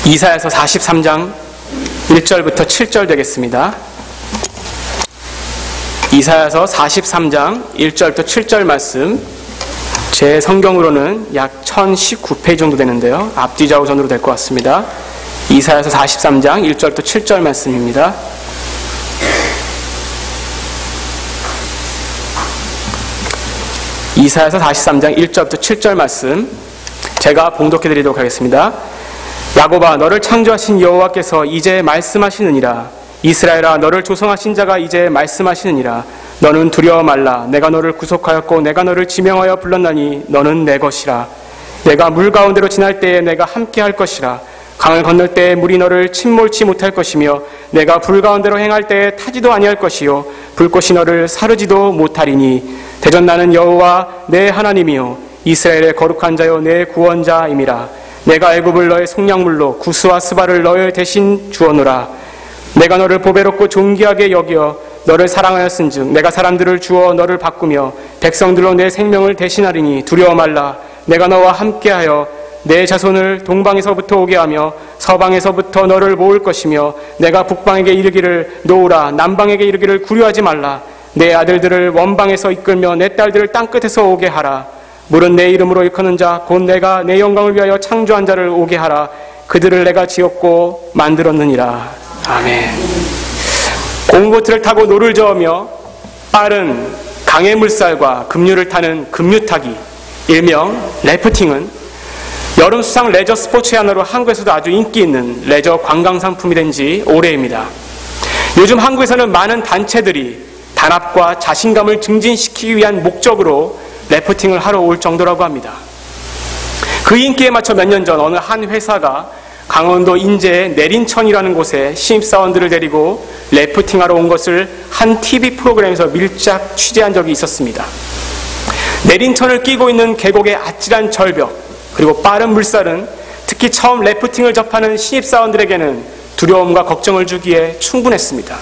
이사야서 43장 1절부터 7절 되겠습니다. 이사야서 43장 1절부터 7절 말씀, 제 성경으로는 약 1019페이지 정도 되는데요. 앞뒤 좌우전으로 될 것 같습니다. 이사야서 43장 1절부터 7절 말씀입니다. 이사야서 43장 1절부터 7절 말씀, 제가 봉독해 드리도록 하겠습니다. 야곱아, 너를 창조하신 여호와께서 이제 말씀하시느니라. 이스라엘아, 너를 조성하신 자가 이제 말씀하시느니라. 너는 두려워 말라. 내가 너를 구속하였고 내가 너를 지명하여 불렀나니 너는 내 것이라. 내가 물 가운데로 지날 때에 내가 함께 할 것이라. 강을 건널 때에 물이 너를 침몰치 못할 것이며 내가 불 가운데로 행할 때에 타지도 아니할 것이요 불꽃이 너를 사르지도 못하리니 대전 나는 여호와 내 하나님이요 이스라엘의 거룩한 자요 내 구원자임이라. 내가 애굽을 너의 속량물로 구스와 스바를 너의 대신 주어노라. 내가 너를 보배롭고 존귀하게 여겨 너를 사랑하였은즉 내가 사람들을 주어 너를 바꾸며 백성들로 내 생명을 대신하리니 두려워 말라. 내가 너와 함께하여 내 자손을 동방에서부터 오게 하며 서방에서부터 너를 모을 것이며 내가 북방에게 이르기를 놓으라. 남방에게 이르기를 구려하지 말라. 내 아들들을 원방에서 이끌며 내 딸들을 땅끝에서 오게 하라. 물은 내 이름으로 일컫는 자 곧 내가 내 영광을 위하여 창조한 자를 오게 하라. 그들을 내가 지었고 만들었느니라. 아멘. 고무보트를 타고 노를 저으며 빠른 강의 물살과 급류를 타는 급류타기, 일명 래프팅은 여름 수상 레저 스포츠의 하나로 한국에서도 아주 인기 있는 레저 관광 상품이 된 지 오래입니다. 요즘 한국에서는 많은 단체들이 단합과 자신감을 증진시키기 위한 목적으로 래프팅을 하러 올 정도라고 합니다. 그 인기에 맞춰 몇 년 전 어느 한 회사가 강원도 인제의 내린천이라는 곳에 신입사원들을 데리고 래프팅하러 온 것을 한 TV 프로그램에서 밀착 취재한 적이 있었습니다. 내린천을 끼고 있는 계곡의 아찔한 절벽, 그리고 빠른 물살은 특히 처음 래프팅을 접하는 신입사원들에게는 두려움과 걱정을 주기에 충분했습니다.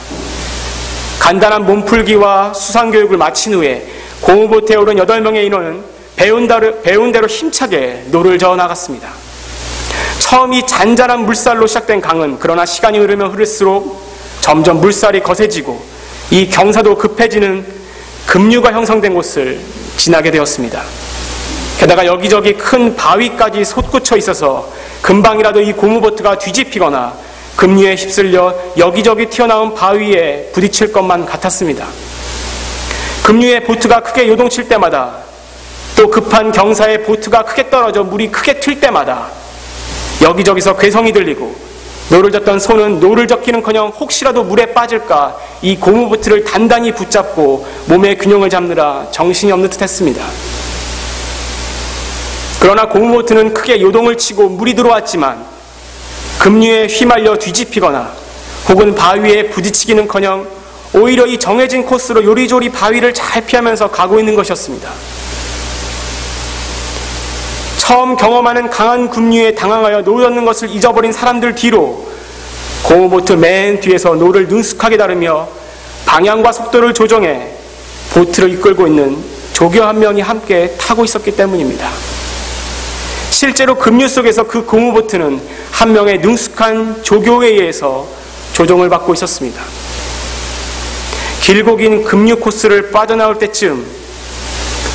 간단한 몸풀기와 수상교육을 마친 후에 고무보트에 오른 8명의 인원은 배운 대로 힘차게 노를 저어 나갔습니다. 처음 이 잔잔한 물살로 시작된 강은 그러나 시간이 흐르면 흐를수록 점점 물살이 거세지고 이 경사도 급해지는 급류가 형성된 곳을 지나게 되었습니다. 게다가 여기저기 큰 바위까지 솟구쳐 있어서 금방이라도 이 고무보트가 뒤집히거나 급류에 휩쓸려 여기저기 튀어나온 바위에 부딪힐 것만 같았습니다. 급류에 보트가 크게 요동칠 때마다, 또 급한 경사에 보트가 크게 떨어져 물이 크게 튈 때마다 여기저기서 괴성이 들리고 노를 젓던 손은 노를 젓기는커녕 혹시라도 물에 빠질까 이 고무보트를 단단히 붙잡고 몸의 균형을 잡느라 정신이 없는 듯 했습니다. 그러나 고무보트는 크게 요동을 치고 물이 들어왔지만 급류에 휘말려 뒤집히거나 혹은 바위에 부딪히기는커녕 오히려 이 정해진 코스로 요리조리 바위를 잘 피하면서 가고 있는 것이었습니다. 처음 경험하는 강한 급류에 당황하여 노 젓는 것을 잊어버린 사람들 뒤로 고무보트 맨 뒤에서 노를 능숙하게 다루며 방향과 속도를 조정해 보트를 이끌고 있는 조교 한 명이 함께 타고 있었기 때문입니다. 실제로 급류 속에서 그 고무보트는 한 명의 능숙한 조교에 의해서 조종을 받고 있었습니다. 길고 긴 급류 코스를 빠져나올 때쯤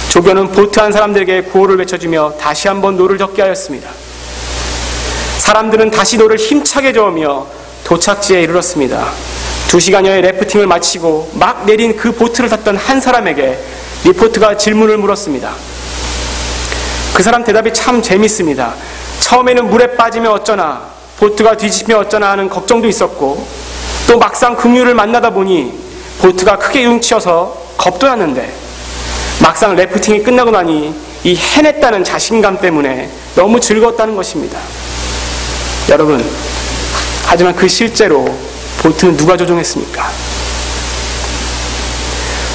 조교는 보트 안 사람들에게 구호를 외쳐주며 다시 한번 노를 젓게 하였습니다. 사람들은 다시 노를 힘차게 저으며 도착지에 이르렀습니다. 2시간여의 래프팅을 마치고 막 내린 그 보트를 탔던 한 사람에게 리포트가 질문을 물었습니다. 그 사람 대답이 참 재밌습니다. 처음에는 물에 빠지면 어쩌나, 보트가 뒤집히면 어쩌나 하는 걱정도 있었고, 또 막상 급류를 만나다 보니 보트가 크게 융치어서 겁도 났는데 막상 래프팅이 끝나고 나니 이 해냈다는 자신감 때문에 너무 즐거웠다는 것입니다. 여러분, 하지만 그 실제로 보트는 누가 조종했습니까?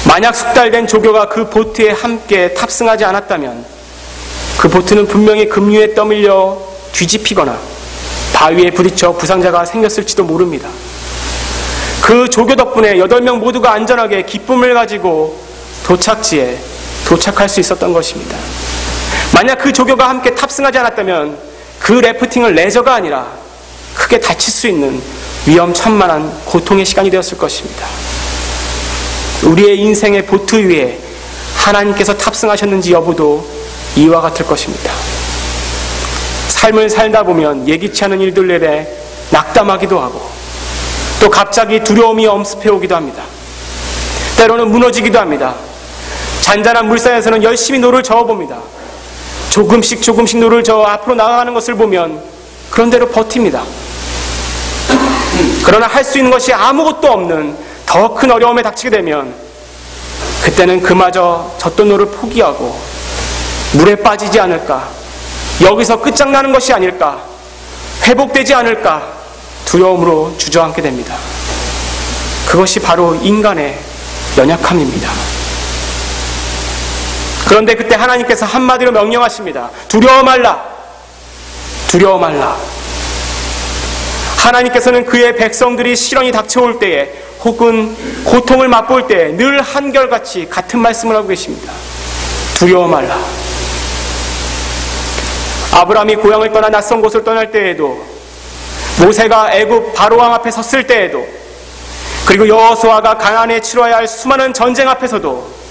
만약 숙달된 조교가 그 보트에 함께 탑승하지 않았다면 그 보트는 분명히 급류에 떠밀려 뒤집히거나 바위에 부딪혀 부상자가 생겼을지도 모릅니다. 그 조교 덕분에 8명 모두가 안전하게 기쁨을 가지고 도착지에 도착할 수 있었던 것입니다. 만약 그 조교가 함께 탑승하지 않았다면 그 래프팅은 레저가 아니라 크게 다칠 수 있는 위험천만한 고통의 시간이 되었을 것입니다. 우리의 인생의 보트 위에 하나님께서 탑승하셨는지 여부도 이와 같을 것입니다. 삶을 살다 보면 예기치 않은 일들에 낙담하기도 하고 또 갑자기 두려움이 엄습해 오기도 합니다. 때로는 무너지기도 합니다. 잔잔한 물살에서는 열심히 노를 저어봅니다. 조금씩 노를 저어 앞으로 나아가는 것을 보면 그런 대로 버팁니다. 그러나 할 수 있는 것이 아무것도 없는 더 큰 어려움에 닥치게 되면 그때는 그마저 젖던 노를 포기하고 물에 빠지지 않을까, 여기서 끝장나는 것이 아닐까, 회복되지 않을까 두려움으로 주저앉게 됩니다. 그것이 바로 인간의 연약함입니다. 그런데 그때 하나님께서 한마디로 명령하십니다. 두려워 말라. 두려워 말라. 하나님께서는 그의 백성들이 시련이 닥쳐올 때에 혹은 고통을 맛볼 때에 늘 한결같이 같은 말씀을 하고 계십니다. 두려워 말라. 아브라함이 고향을 떠나 낯선 곳을 떠날 때에도, 모세가 애굽 바로왕 앞에 섰을 때에도, 그리고 여호수아가 가나안에 치러야 할 수많은 전쟁 앞에서도,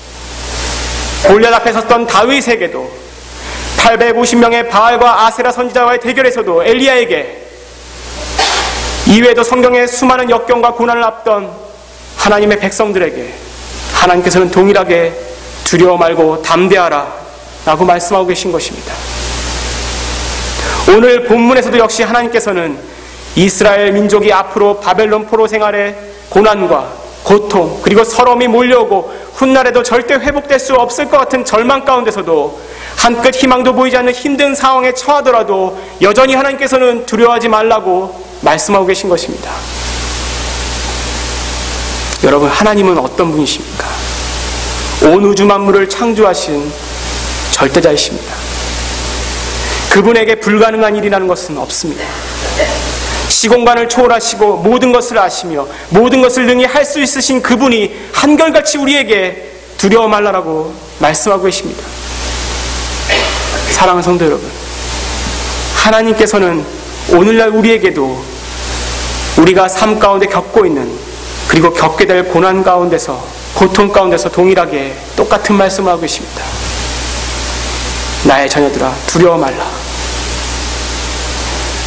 골리앗 앞에 섰던 다윗에게도, 850명의 바알과 아세라 선지자와의 대결에서도 엘리야에게, 이외에도 성경의 수많은 역경과 고난을 앞던 하나님의 백성들에게 하나님께서는 동일하게 두려워 말고 담대하라 라고 말씀하고 계신 것입니다. 오늘 본문에서도 역시 하나님께서는 이스라엘 민족이 앞으로 바벨론 포로 생활의 고난과 고통 그리고 서러움이 몰려오고 훗날에도 절대 회복될 수 없을 것 같은 절망 가운데서도 한끗 희망도 보이지 않는 힘든 상황에 처하더라도 여전히 하나님께서는 두려워하지 말라고 말씀하고 계신 것입니다. 여러분, 하나님은 어떤 분이십니까? 온 우주 만물을 창조하신 절대자이십니다. 그분에게 불가능한 일이라는 것은 없습니다. 시공간을 초월하시고 모든 것을 아시며 모든 것을 능히 할 수 있으신 그분이 한결같이 우리에게 두려워 말라라고 말씀하고 계십니다. 사랑하는 성도 여러분, 하나님께서는 오늘날 우리에게도 우리가 삶 가운데 겪고 있는, 그리고 겪게 될 고난 가운데서, 고통 가운데서 동일하게 똑같은 말씀을 하고 계십니다. 나의 자녀들아, 두려워 말라.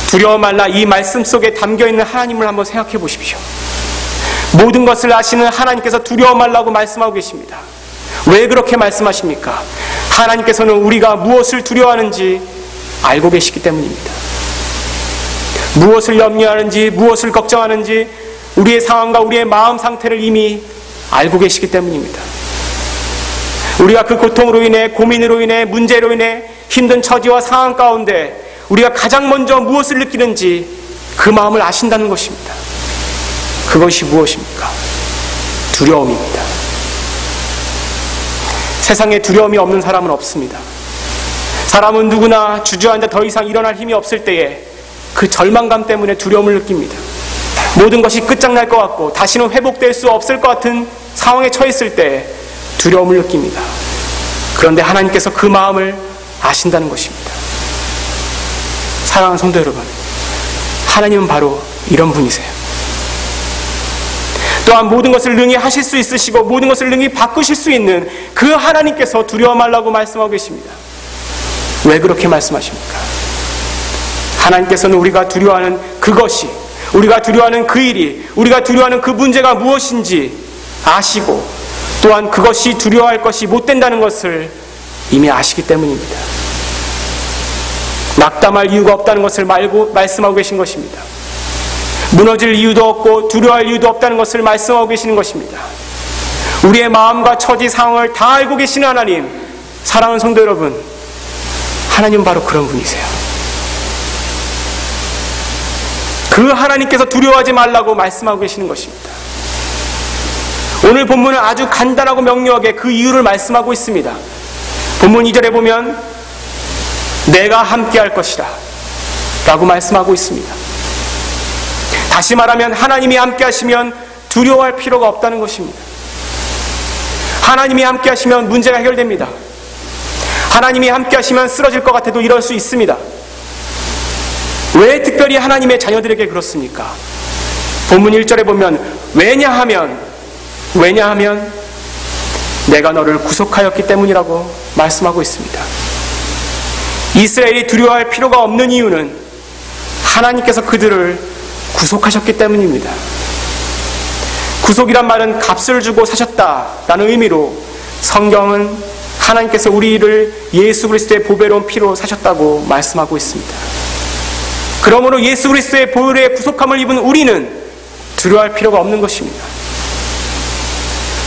두려워 말라. 이 말씀 속에 담겨있는 하나님을 한번 생각해 보십시오. 모든 것을 아시는 하나님께서 두려워 말라고 말씀하고 계십니다. 왜 그렇게 말씀하십니까? 하나님께서는 우리가 무엇을 두려워하는지 알고 계시기 때문입니다. 무엇을 염려하는지, 무엇을 걱정하는지 우리의 상황과 우리의 마음 상태를 이미 알고 계시기 때문입니다. 우리가 그 고통으로 인해, 고민으로 인해, 문제로 인해 힘든 처지와 상황 가운데 우리가 가장 먼저 무엇을 느끼는지 그 마음을 아신다는 것입니다. 그것이 무엇입니까? 두려움입니다. 세상에 두려움이 없는 사람은 없습니다. 사람은 누구나 주저앉아 더 이상 일어날 힘이 없을 때에 그 절망감 때문에 두려움을 느낍니다. 모든 것이 끝장날 것 같고 다시는 회복될 수 없을 것 같은 상황에 처했을 때 두려움을 느낍니다. 그런데 하나님께서 그 마음을 아신다는 것입니다. 사랑하는 성도 여러분, 하나님은 바로 이런 분이세요. 또한 모든 것을 능히 하실 수 있으시고 모든 것을 능히 바꾸실 수 있는 그 하나님께서 두려워 말라고 말씀하고 계십니다. 왜 그렇게 말씀하십니까? 하나님께서는 우리가 두려워하는 그것이, 우리가 두려워하는 그 일이, 우리가 두려워하는 그 문제가 무엇인지 아시고 또한 그것이 두려워할 것이 못 된다는 것을 이미 아시기 때문입니다. 낙담할 이유가 없다는 것을 말씀하고 계신 것입니다. 무너질 이유도 없고 두려워할 이유도 없다는 것을 말씀하고 계시는 것입니다. 우리의 마음과 처지 상황을 다 알고 계시는 하나님, 사랑하는 성도 여러분, 하나님은 바로 그런 분이세요. 그 하나님께서 두려워하지 말라고 말씀하고 계시는 것입니다. 오늘 본문은 아주 간단하고 명료하게 그 이유를 말씀하고 있습니다. 본문 2절에 보면 내가 함께 할 것이다 라고 말씀하고 있습니다. 다시 말하면 하나님이 함께 하시면 두려워할 필요가 없다는 것입니다. 하나님이 함께 하시면 문제가 해결됩니다. 하나님이 함께 하시면 쓰러질 것 같아도 일어날 수 있습니다. 왜 특별히 하나님의 자녀들에게 그렇습니까? 본문 1절에 보면 왜냐하면 내가 너를 구속하였기 때문이라고 말씀하고 있습니다. 이스라엘이 두려워할 필요가 없는 이유는 하나님께서 그들을 구속하셨기 때문입니다. 구속이란 말은 값을 주고 사셨다라는 의미로 성경은 하나님께서 우리를 예수 그리스도의 보배로운 피로 사셨다고 말씀하고 있습니다. 그러므로 예수 그리스도의 보혈의 구속함을 입은 우리는 두려워할 필요가 없는 것입니다.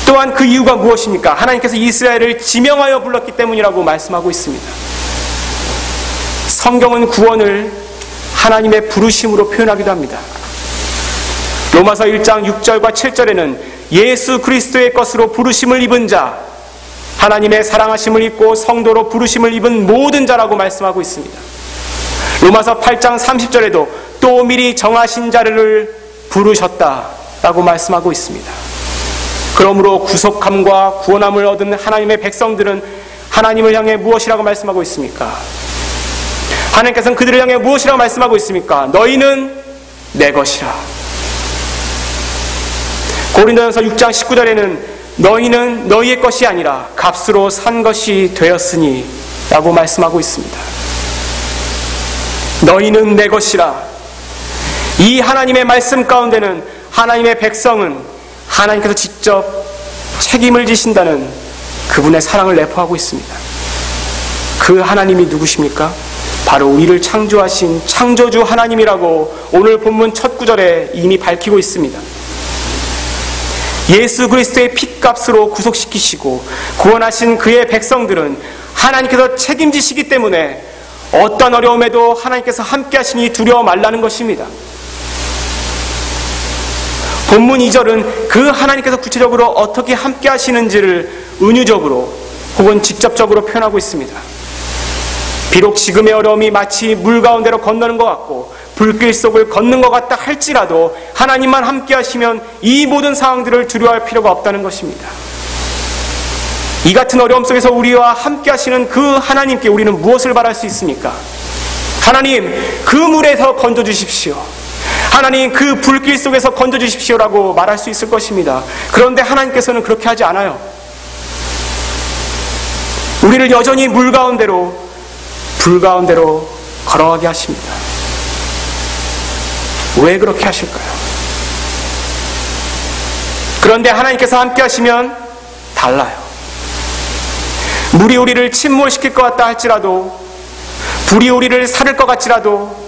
또한 그 이유가 무엇입니까? 하나님께서 이스라엘을 지명하여 불렀기 때문이라고 말씀하고 있습니다. 성경은 구원을 하나님의 부르심으로 표현하기도 합니다. 로마서 1장 6절과 7절에는 예수 그리스도의 것으로 부르심을 입은 자, 하나님의 사랑하심을 입고 성도로 부르심을 입은 모든 자라고 말씀하고 있습니다. 로마서 8장 30절에도 또 미리 정하신 자를 부르셨다라고 말씀하고 있습니다. 그러므로 구속함과 구원함을 얻은 하나님의 백성들은 하나님을 향해 무엇이라고 말씀하고 있습니까? 하나님께서는 그들을 향해 무엇이라고 말씀하고 있습니까? 너희는 내 것이라. 고린도전서 6장 19절에는 너희는 너희의 것이 아니라 값으로 산 것이 되었으니 라고 말씀하고 있습니다. 너희는 내 것이라. 이 하나님의 말씀 가운데는 하나님의 백성은 하나님께서 직접 책임을 지신다는 그분의 사랑을 내포하고 있습니다. 그 하나님이 누구십니까? 바로 우리를 창조하신 창조주 하나님이라고 오늘 본문 첫 구절에 이미 밝히고 있습니다. 예수 그리스도의 핏값으로 구속시키시고 구원하신 그의 백성들은 하나님께서 책임지시기 때문에 어떤 어려움에도 하나님께서 함께 하시니 두려워 말라는 것입니다. 본문 2절은 그 하나님께서 구체적으로 어떻게 함께 하시는지를 은유적으로 혹은 직접적으로 표현하고 있습니다. 비록 지금의 어려움이 마치 물 가운데로 건너는 것 같고 불길 속을 걷는 것 같다 할지라도 하나님만 함께 하시면 이 모든 상황들을 두려워할 필요가 없다는 것입니다. 이 같은 어려움 속에서 우리와 함께 하시는 그 하나님께 우리는 무엇을 바랄 수 있습니까? 하나님, 그 물에서 건져주십시오. 하나님, 그 불길 속에서 건져주십시오라고 말할 수 있을 것입니다. 그런데 하나님께서는 그렇게 하지 않아요. 우리를 여전히 물 가운데로, 불 가운데로 걸어가게 하십니다. 왜 그렇게 하실까요? 그런데 하나님께서 함께 하시면 달라요. 물이 우리를 침몰시킬 것 같다 할지라도, 불이 우리를 사를 것 같지라도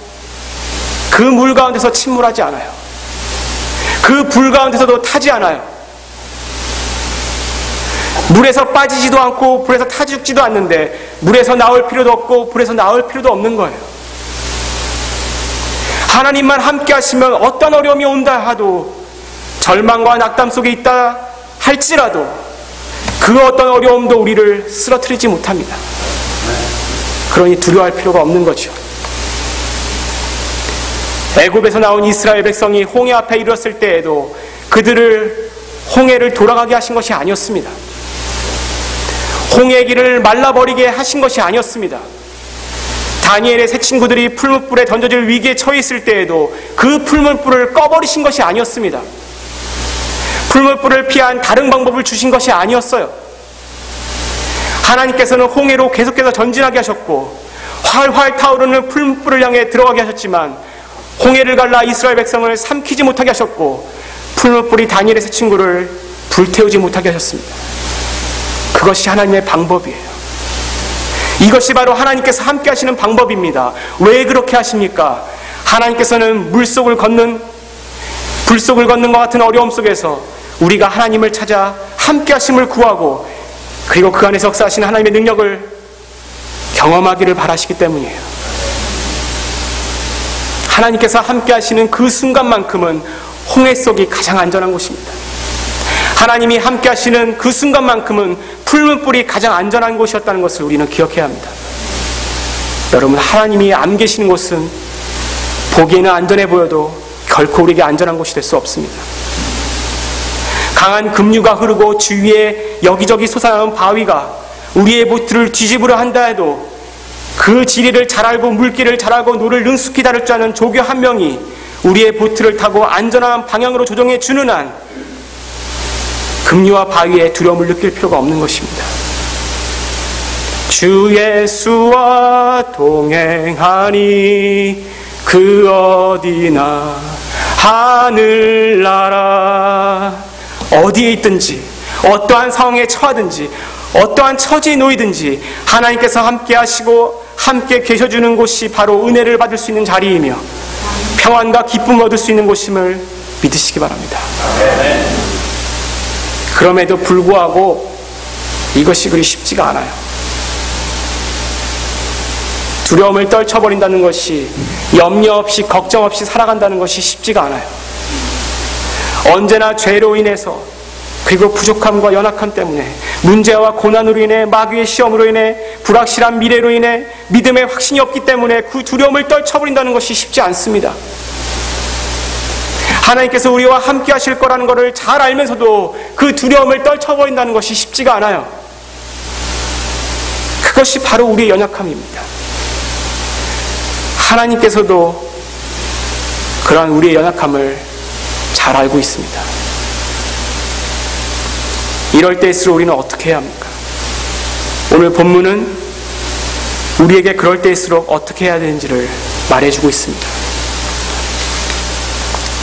그 물 가운데서 침몰하지 않아요. 그 불 가운데서도 타지 않아요. 물에서 빠지지도 않고 불에서 타 죽지도 않는데 물에서 나올 필요도 없고 불에서 나올 필요도 없는 거예요. 하나님만 함께 하시면 어떤 어려움이 온다 하도, 절망과 낙담 속에 있다 할지라도 그 어떤 어려움도 우리를 쓰러뜨리지 못합니다. 그러니 두려워할 필요가 없는 거죠. 애굽에서 나온 이스라엘 백성이 홍해 앞에 이르렀을 때에도 그들을 홍해를 돌아가게 하신 것이 아니었습니다. 홍해의 길을 말라버리게 하신 것이 아니었습니다. 다니엘의 세 친구들이 풀무불에 던져질 위기에 처해 있을 때에도 그 풀무불을 꺼버리신 것이 아니었습니다. 풀무불을 피한 다른 방법을 주신 것이 아니었어요. 하나님께서는 홍해로 계속해서 전진하게 하셨고 활활 타오르는 풀무불을 향해 들어가게 하셨지만 홍해를 갈라 이스라엘 백성을 삼키지 못하게 하셨고 풀무불이 다니엘의 세 친구를 불태우지 못하게 하셨습니다. 그것이 하나님의 방법이에요. 이것이 바로 하나님께서 함께 하시는 방법입니다. 왜 그렇게 하십니까? 하나님께서는 물속을 걷는, 불속을 걷는 것 같은 어려움 속에서 우리가 하나님을 찾아 함께 하심을 구하고 그리고 그 안에서 역사하시는 하나님의 능력을 경험하기를 바라시기 때문이에요. 하나님께서 함께 하시는 그 순간만큼은 홍해 속이 가장 안전한 곳입니다. 하나님이 함께 하시는 그 순간만큼은 풀무불이 가장 안전한 곳이었다는 것을 우리는 기억해야 합니다. 여러분, 하나님이 안 계시는 곳은 보기에는 안전해 보여도 결코 우리에게 안전한 곳이 될 수 없습니다. 강한 급류가 흐르고 주위에 여기저기 솟아나는 바위가 우리의 보트를 뒤집으려 한다 해도 그 지리를 잘 알고 물길을 잘 알고 노를 능숙히 다룰 줄 아는 조교 한 명이 우리의 보트를 타고 안전한 방향으로 조정해 주는 한 급류와 바위에 두려움을 느낄 필요가 없는 것입니다. 주 예수와 동행하니 그 어디나 하늘나라. 어디에 있든지 어떠한 상황에 처하든지 어떠한 처지에 놓이든지 하나님께서 함께 하시고 함께 계셔주는 곳이 바로 은혜를 받을 수 있는 자리이며 평안과 기쁨을 얻을 수 있는 곳임을 믿으시기 바랍니다. 그럼에도 불구하고 이것이 그리 쉽지가 않아요. 두려움을 떨쳐버린다는 것이, 염려 없이 걱정 없이 살아간다는 것이 쉽지가 않아요. 언제나 죄로 인해서, 그리고 부족함과 연약함 때문에, 문제와 고난으로 인해, 마귀의 시험으로 인해, 불확실한 미래로 인해 믿음의 확신이 없기 때문에 그 두려움을 떨쳐버린다는 것이 쉽지 않습니다. 하나님께서 우리와 함께 하실 거라는 것을 잘 알면서도 그 두려움을 떨쳐버린다는 것이 쉽지가 않아요. 그것이 바로 우리의 연약함입니다. 하나님께서도 그러한 우리의 연약함을 잘 알고 있습니다. 이럴 때일수록 우리는 어떻게 해야 합니까? 오늘 본문은 우리에게 그럴 때일수록 어떻게 해야 되는지를 말해주고 있습니다.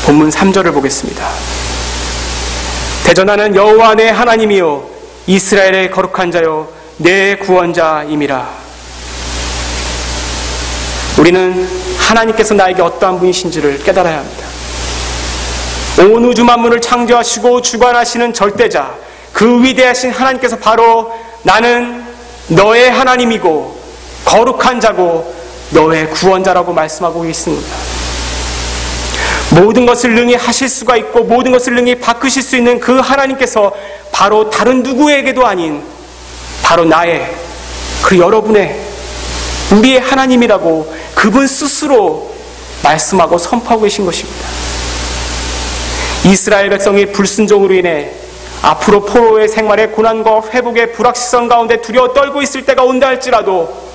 본문 3절을 보겠습니다. 대전하는 여호와 내 하나님이요 이스라엘의 거룩한 자요 내 구원자임이라. 우리는 하나님께서 나에게 어떠한 분이신지를 깨달아야 합니다. 온 우주 만물을 창조하시고 주관하시는 절대자, 그 위대하신 하나님께서 바로 나는 너의 하나님이고 거룩한 자고 너의 구원자라고 말씀하고 계십니다. 모든 것을 능히 하실 수가 있고 모든 것을 능히 바꾸실 수 있는 그 하나님께서 바로 다른 누구에게도 아닌 바로 나의, 그 여러분의, 우리의 하나님이라고 그분 스스로 말씀하고 선포하고 계신 것입니다. 이스라엘 백성이 불순종으로 인해 앞으로 포로의 생활의 고난과 회복의 불확실성 가운데 두려워 떨고 있을 때가 온다 할지라도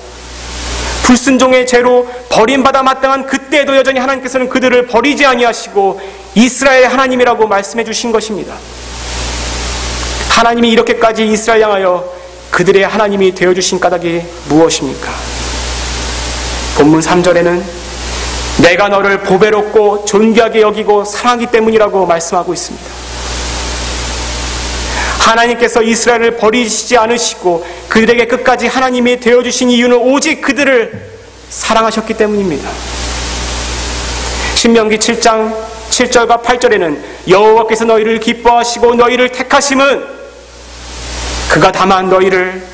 불순종의 죄로 버림받아 마땅한 그때에도 여전히 하나님께서는 그들을 버리지 아니하시고 이스라엘 하나님이라고 말씀해 주신 것입니다. 하나님이 이렇게까지 이스라엘 향하여 그들의 하나님이 되어주신 까닭이 무엇입니까? 본문 3절에는 내가 너를 보배롭고 존귀하게 여기고 사랑하기 때문이라고 말씀하고 있습니다. 하나님께서 이스라엘을 버리시지 않으시고 그들에게 끝까지 하나님이 되어주신 이유는 오직 그들을 사랑하셨기 때문입니다. 신명기 7장 7절과 8절에는 여호와께서 너희를 기뻐하시고 너희를 택하심은 그가 다만 너희를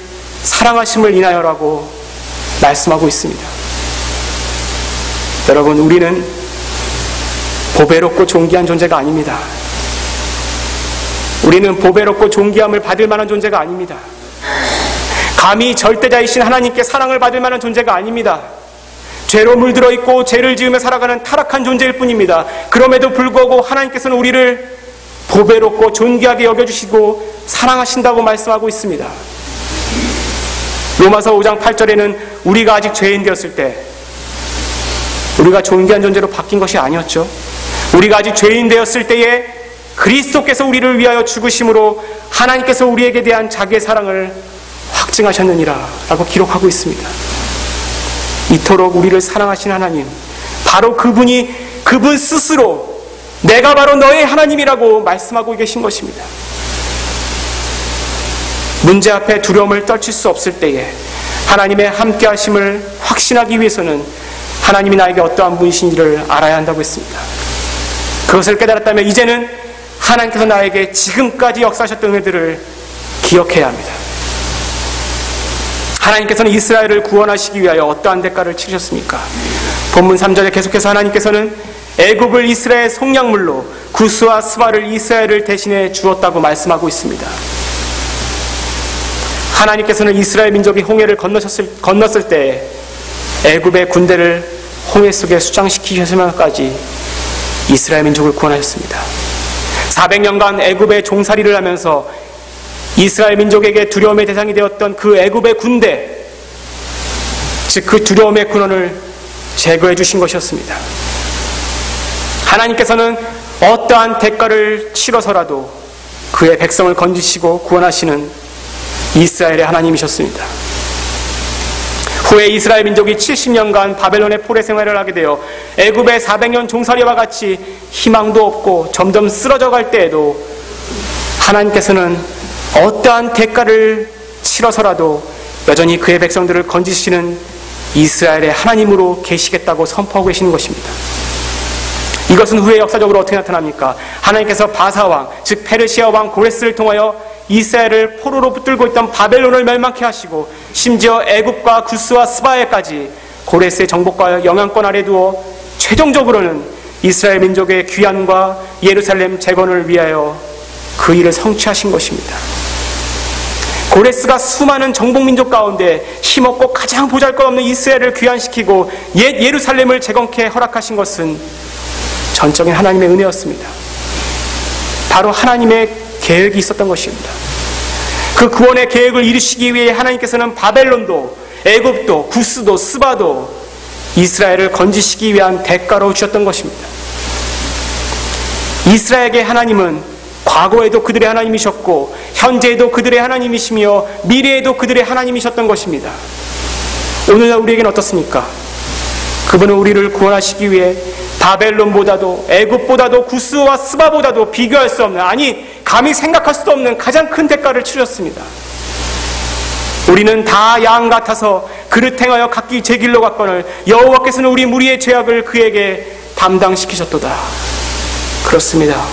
사랑하심을 인하여라고 말씀하고 있습니다. 여러분, 우리는 보배롭고 존귀한 존재가 아닙니다. 우리는 보배롭고 존귀함을 받을 만한 존재가 아닙니다. 감히 절대자이신 하나님께 사랑을 받을 만한 존재가 아닙니다. 죄로 물들어 있고 죄를 지으며 살아가는 타락한 존재일 뿐입니다. 그럼에도 불구하고 하나님께서는 우리를 보배롭고 존귀하게 여겨주시고 사랑하신다고 말씀하고 있습니다. 로마서 5장 8절에는 우리가 아직 죄인 되었을 때 우리가 존귀한 존재로 바뀐 것이 아니었죠. 우리가 아직 죄인 되었을 때에 그리스도께서 우리를 위하여 죽으심으로 하나님께서 우리에게 대한 자기의 사랑을 확증하셨느니라 라고 기록하고 있습니다. 이토록 우리를 사랑하신 하나님, 바로 그분이 그분 스스로 내가 바로 너의 하나님이라고 말씀하고 계신 것입니다. 문제 앞에 두려움을 떨칠 수 없을 때에 하나님의 함께하심을 확신하기 위해서는 하나님이 나에게 어떠한 분이신지를 알아야 한다고 했습니다. 그것을 깨달았다면 이제는 하나님께서 나에게 지금까지 역사하셨던 은혜들을 기억해야 합니다. 하나님께서는 이스라엘을 구원하시기 위하여 어떠한 대가를 치르셨습니까? 본문 3절에 계속해서 하나님께서는 애굽을 이스라엘 속량물로 구스와 스바를 이스라엘을 대신해 주었다고 말씀하고 있습니다. 하나님께서는 이스라엘 민족이 홍해를 건넜을 때 애굽의 군대를 홍해 속에 수장시키셨으면까지 이스라엘 민족을 구원하셨습니다. 400년간 애굽의 종살이를 하면서 이스라엘 민족에게 두려움의 대상이 되었던 그 애굽의 군대, 즉 그 두려움의 근원을 제거해 주신 것이었습니다. 하나님께서는 어떠한 대가를 치러서라도 그의 백성을 건지시고 구원하시는 이스라엘의 하나님이셨습니다. 후에 이스라엘 민족이 70년간 바벨론의 포로 생활을 하게 되어 애굽의 400년 종살이와 같이 희망도 없고 점점 쓰러져 갈 때에도 하나님께서는 어떠한 대가를 치러서라도 여전히 그의 백성들을 건지시는 이스라엘의 하나님으로 계시겠다고 선포하고 계시는 것입니다. 이것은 후에 역사적으로 어떻게 나타납니까? 하나님께서 바사왕, 즉 페르시아 왕 고레스를 통하여 이스라엘을 포로로 붙들고 있던 바벨론을 멸망케 하시고 심지어 애굽과 구스와 스바에까지 고레스의 정복과 영향권 아래 두어 최종적으로는 이스라엘 민족의 귀환과 예루살렘 재건을 위하여 그 일을 성취하신 것입니다. 고레스가 수많은 정복민족 가운데 힘없고 가장 보잘것없는 이스라엘을 귀환시키고 옛 예루살렘을 재건케 허락하신 것은 전적인 하나님의 은혜였습니다. 바로 하나님의 계획이 있었던 것입니다. 그 구원의 계획을 이루시기 위해 하나님께서는 바벨론도 애굽도 구스도 스바도 이스라엘을 건지시기 위한 대가로 주셨던 것입니다. 이스라엘의 하나님은 과거에도 그들의 하나님이셨고 현재에도 그들의 하나님이시며 미래에도 그들의 하나님이셨던 것입니다. 오늘날 우리에게는 어떻습니까? 그분은 우리를 구원하시기 위해 바벨론보다도 애굽보다도 구스와 스바보다도 비교할 수 없는, 아니 감히 생각할 수도 없는 가장 큰 대가를 치르셨습니다. 우리는 다 양 같아서 그릇 행하여 각기 제 길로 갔거늘 여호와께서는 우리 무리의 죄악을 그에게 담당시키셨도다. 그렇습니다.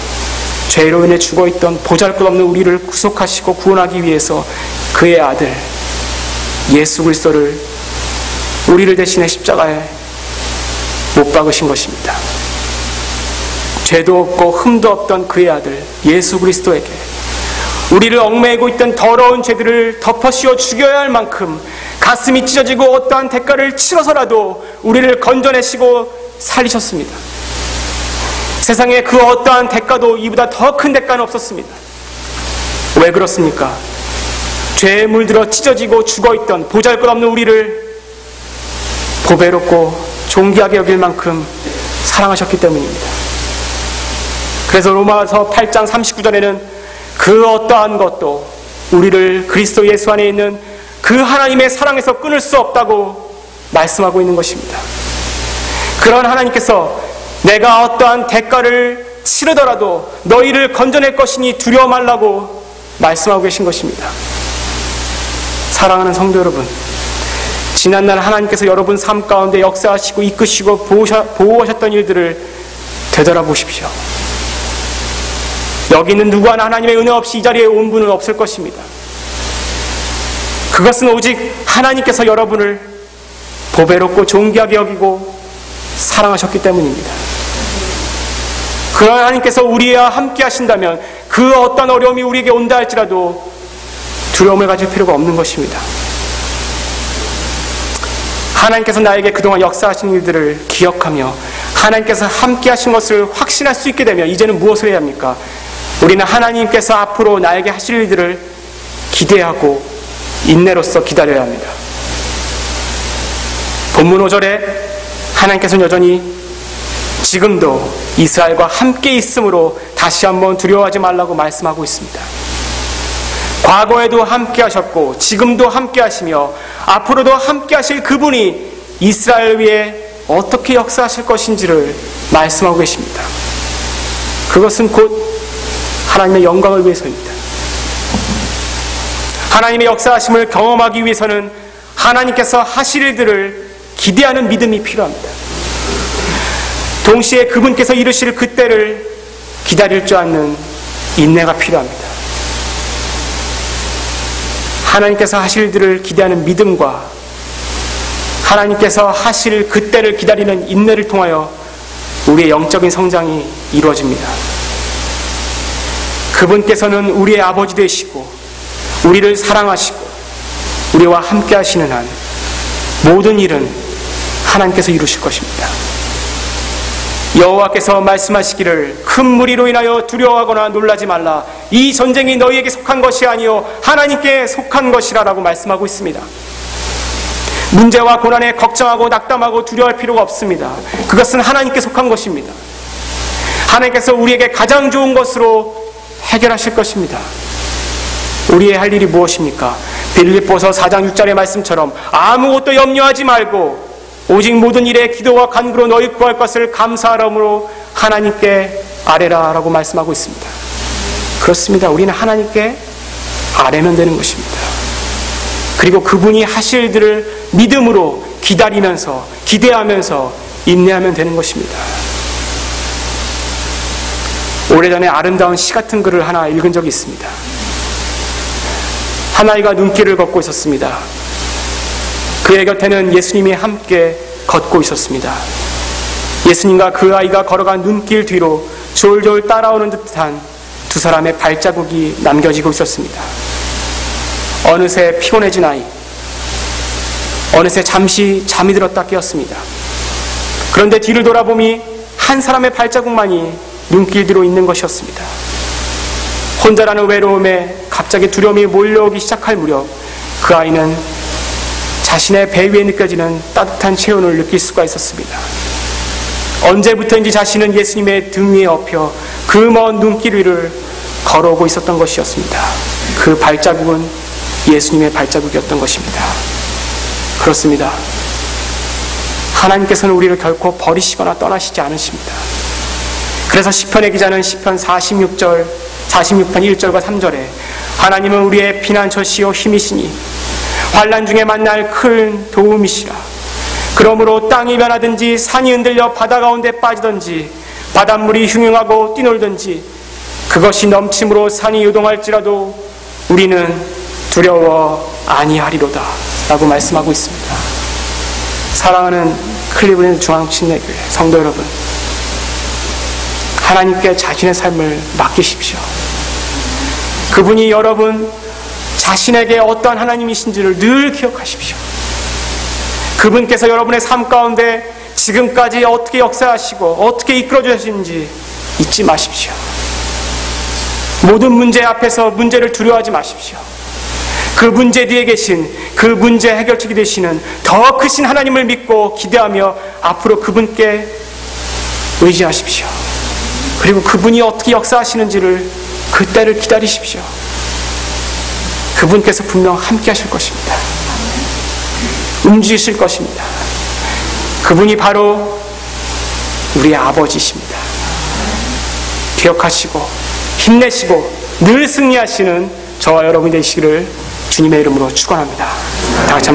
죄로 인해 죽어있던 보잘것없는 우리를 구속하시고 구원하기 위해서 그의 아들 예수 그리스도를 우리를 대신해 십자가에 못 박으신 것입니다. 죄도 없고 흠도 없던 그의 아들 예수 그리스도에게 우리를 얽매이고 있던 더러운 죄들을 덮어씌워 죽여야 할 만큼 가슴이 찢어지고 어떠한 대가를 치러서라도 우리를 건져내시고 살리셨습니다. 세상에 그 어떠한 대가도 이보다 더 큰 대가는 없었습니다. 왜 그렇습니까? 죄에 물들어 찢어지고 죽어있던 보잘것없는 우리를 보배롭고 존귀하게 여길 만큼 사랑하셨기 때문입니다. 그래서 로마서 8장 39절에는 그 어떠한 것도 우리를 그리스도 예수 안에 있는 그 하나님의 사랑에서 끊을 수 없다고 말씀하고 있는 것입니다. 그런 하나님께서 내가 어떠한 대가를 치르더라도 너희를 건져낼 것이니 두려워 말라고 말씀하고 계신 것입니다. 사랑하는 성도 여러분, 지난날 하나님께서 여러분 삶 가운데 역사하시고 이끄시고 보호하셨던 일들을 되돌아보십시오. 여기 있는 누구 하나 하나님의 은혜 없이 이 자리에 온 분은 없을 것입니다. 그것은 오직 하나님께서 여러분을 보배롭고 존귀하게 여기고 사랑하셨기 때문입니다. 그러나 하나님께서 우리와 함께 하신다면 그 어떤 어려움이 우리에게 온다 할지라도 두려움을 가질 필요가 없는 것입니다. 하나님께서 나에게 그동안 역사하신 일들을 기억하며 하나님께서 함께 하신 것을 확신할 수 있게 되면 이제는 무엇을 해야 합니까? 우리는 하나님께서 앞으로 나에게 하실 일들을 기대하고 인내로서 기다려야 합니다. 본문 5절에 하나님께서는 여전히 지금도 이스라엘과 함께 있으므로 다시 한번 두려워하지 말라고 말씀하고 있습니다. 과거에도 함께 하셨고 지금도 함께 하시며 앞으로도 함께 하실 그분이 이스라엘 위에 어떻게 역사하실 것인지를 말씀하고 계십니다. 그것은 곧 하나님의 영광을 위해서입니다. 하나님의 역사하심을 경험하기 위해서는 하나님께서 하실 일들을 기대하는 믿음이 필요합니다. 동시에 그분께서 이루실 그때를 기다릴 줄 아는 인내가 필요합니다. 하나님께서 하실 일들을 기대하는 믿음과 하나님께서 하실 그때를 기다리는 인내를 통하여 우리의 영적인 성장이 이루어집니다. 그분께서는 우리의 아버지 되시고 우리를 사랑하시고 우리와 함께 하시는 한 모든 일은 하나님께서 이루실 것입니다. 여호와께서 말씀하시기를 큰 무리로 인하여 두려워하거나 놀라지 말라. 이 전쟁이 너희에게 속한 것이 아니요 하나님께 속한 것이라라고 말씀하고 있습니다. 문제와 고난에 걱정하고 낙담하고 두려워할 필요가 없습니다. 그것은 하나님께 속한 것입니다. 하나님께서 우리에게 가장 좋은 것으로 해결하실 것입니다. 우리의 할 일이 무엇입니까? 빌립보서 4장 6절의 말씀처럼 아무것도 염려하지 말고 오직 모든 일에 기도와 간구로 너희 구할 것을 감사하므로 하나님께 아뢰라 라고 말씀하고 있습니다. 그렇습니다. 우리는 하나님께 아뢰면 되는 것입니다. 그리고 그분이 하실 일들을 믿음으로 기다리면서 기대하면서 인내하면 되는 것입니다. 오래전에 아름다운 시 같은 글을 하나 읽은 적이 있습니다. 한 아이가 눈길을 걷고 있었습니다. 그의 곁에는 예수님이 함께 걷고 있었습니다. 예수님과 그 아이가 걸어간 눈길 뒤로 졸졸 따라오는 듯한 두 사람의 발자국이 남겨지고 있었습니다. 어느새 피곤해진 아이, 어느새 잠시 잠이 들었다 깨었습니다. 그런데 뒤를 돌아보니 한 사람의 발자국만이 눈길 뒤로 있는 것이었습니다. 혼자라는 외로움에 갑자기 두려움이 몰려오기 시작할 무렵 그 아이는 자신의 배 위에 느껴지는 따뜻한 체온을 느낄 수가 있었습니다. 언제부터인지 자신은 예수님의 등 위에 엎여 그 먼 눈길 위를 걸어오고 있었던 것이었습니다. 그 발자국은 예수님의 발자국이었던 것입니다. 그렇습니다. 하나님께서는 우리를 결코 버리시거나 떠나시지 않으십니다. 그래서 시편의 기자는 시편 46편 1절과 3절에 하나님은 우리의 피난처시요 힘이시니 환난 중에 만날 큰 도움이시라. 그러므로 땅이 변하든지 산이 흔들려 바다 가운데 빠지든지 바닷물이 흉흉하고 뛰놀든지 그것이 넘침으로 산이 요동할지라도 우리는 두려워 아니하리로다 라고 말씀하고 있습니다. 사랑하는 클리브랜드 중앙침례교회 성도 여러분, 하나님께 자신의 삶을 맡기십시오. 그분이 여러분 자신에게 어떠한 하나님이신지를 늘 기억하십시오. 그분께서 여러분의 삶 가운데 지금까지 어떻게 역사하시고 어떻게 이끌어 주셨는지 잊지 마십시오. 모든 문제 앞에서 문제를 두려워하지 마십시오. 그 문제 뒤에 계신 그 문제 해결책이 되시는 더 크신 하나님을 믿고 기대하며 앞으로 그분께 의지하십시오. 그리고 그분이 어떻게 역사하시는지를 그때를 기다리십시오. 그분께서 분명 함께 하실 것입니다. 움직이실 것입니다. 그분이 바로 우리의 아버지십니다. 기억하시고 힘내시고 늘 승리하시는 저와 여러분이 되시기를 주님의 이름으로 축원합니다. 다 같이